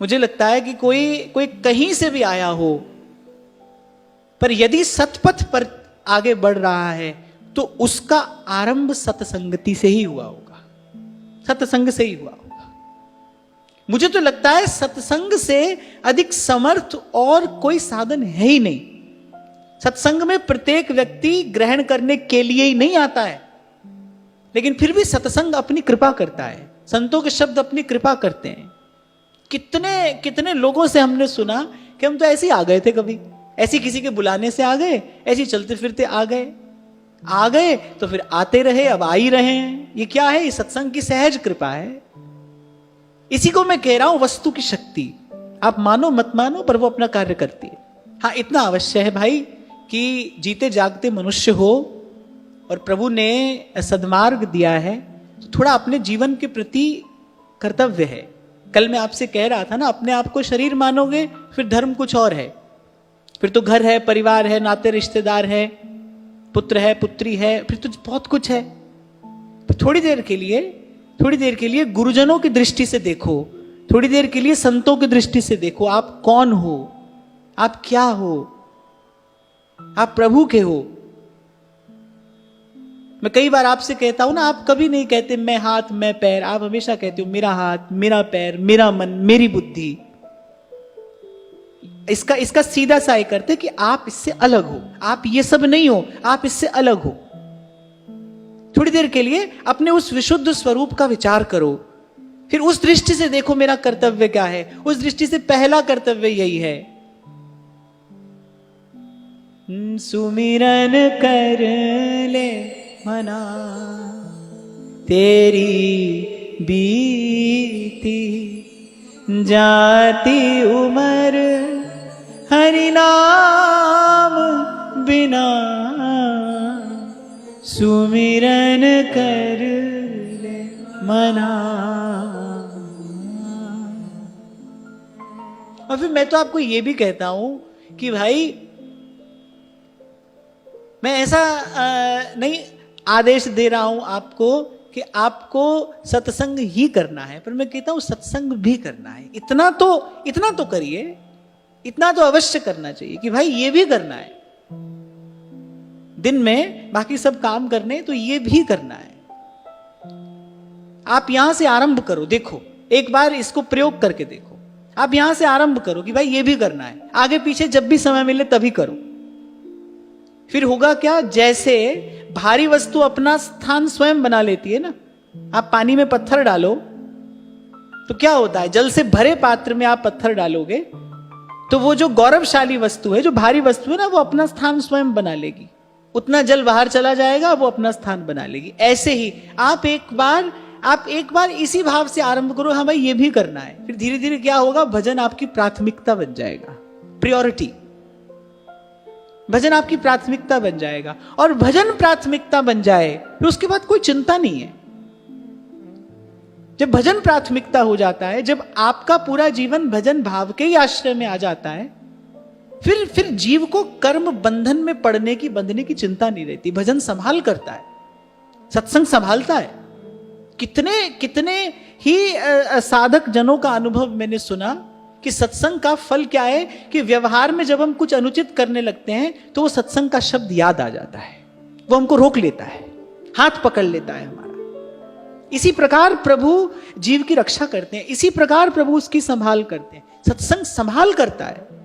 मुझे लगता है कि कोई कहीं से भी आया हो, पर यदि सतपथ पर आगे बढ़ रहा है तो उसका आरंभ सत्संगति से ही हुआ होगा, सत्संग से ही हुआ होगा। मुझे तो लगता है सत्संग से अधिक समर्थ और कोई साधन है ही नहीं। सत्संग में प्रत्येक व्यक्ति ग्रहण करने के लिए ही नहीं आता है, लेकिन फिर भी सत्संग अपनी कृपा करता है। संतों के शब्द अपनी कृपा करते हैं। कितने कितने लोगों से हमने सुना कि हम तो ऐसे ही आ गए थे, कभी ऐसी किसी के बुलाने से आ गए, ऐसे चलते फिरते आ गए तो फिर आते रहे, अब आ ही रहे हैं। ये क्या है? ये सत्संग की सहज कृपा है। इसी को मैं कह रहा हूं, वस्तु की शक्ति। आप मानो मत मानो, पर वो अपना कार्य करती है। हाँ, इतना अवश्य है भाई कि जीते जागते मनुष्य हो और प्रभु ने सद्मार्ग दिया है, तो थोड़ा अपने जीवन के प्रति कर्तव्य है। कल मैं आपसे कह रहा था ना, अपने आप को शरीर मानोगे फिर धर्म कुछ और है, फिर तो घर है, परिवार है, नाते रिश्तेदार है, पुत्र है, पुत्री है, फिर तो बहुत कुछ है। पर थोड़ी देर के लिए गुरुजनों की दृष्टि से देखो, थोड़ी देर के लिए संतों की दृष्टि से देखो, आप कौन हो, आप क्या हो, आप प्रभु के हो। मैं कई बार आपसे कहता हूं ना, आप कभी नहीं कहते मैं हाथ मैं पैर, आप हमेशा कहते हो मेरा हाथ, मेरा पैर, मेरा मन, मेरी बुद्धि। इसका सीधा सा करते कि आप इससे अलग हो, आप ये सब नहीं हो, आप इससे अलग हो। थोड़ी देर के लिए अपने उस विशुद्ध स्वरूप का विचार करो, फिर उस दृष्टि से देखो मेरा कर्तव्य क्या है। उस दृष्टि से पहला कर्तव्य यही है, सुमिरन कर ले मना तेरी बीती जाती उम्र हरि नाम बिना, सुमिरन कर ले मना। और फिर मैं तो आपको ये भी कहता हूं कि भाई मैं ऐसा नहीं आदेश दे रहा हूं आपको कि आपको सत्संग ही करना है, पर मैं कहता हूं सत्संग भी करना है। इतना तो करिए, इतना तो अवश्य करना चाहिए कि भाई ये भी करना है। दिन में बाकी सब काम करने, तो ये भी करना है। आप यहां से आरंभ करो, देखो एक बार इसको प्रयोग करके देखो। आप यहां से आरंभ करो कि भाई ये भी करना है, आगे पीछे जब भी समय मिले तभी करो। फिर होगा क्या, जैसे भारी वस्तु अपना स्थान स्वयं बना लेती है ना, आप पानी में पत्थर डालो तो क्या होता है, जल से भरे पात्र में आप पत्थर डालोगे तो वो जो गौरवशाली वस्तु है, जो भारी वस्तु है ना, वो अपना स्थान स्वयं बना लेगी। उतना जल बाहर चला जाएगा, वो अपना स्थान बना लेगी। ऐसे ही आप एक बार इसी भाव से आरंभ करो, हाँ भाई ये भी करना है। फिर धीरे धीरे क्या होगा, भजन आपकी प्राथमिकता बन जाएगा, प्रियोरिटी। भजन आपकी प्राथमिकता बन जाएगा, और भजन प्राथमिकता बन जाए फिर उसके बाद कोई चिंता नहीं है। जब भजन प्राथमिकता हो जाता है, जब आपका पूरा जीवन भजन भाव के ही आश्रय में आ जाता है, फिर जीव को कर्म बंधन में बंधने की चिंता नहीं रहती। भजन संभाल करता है, सत्संग संभालता है। कितने ही साधक जनों का अनुभव मैंने सुना कि सत्संग का फल क्या है कि व्यवहार में जब हम कुछ अनुचित करने लगते हैं तो वो सत्संग का शब्द याद आ जाता है, वो हमको रोक लेता है, हाथ पकड़ लेता है हमारा। इसी प्रकार प्रभु जीव की रक्षा करते हैं, इसी प्रकार प्रभु उसकी संभाल करते हैं। सत्संग संभाल करता है।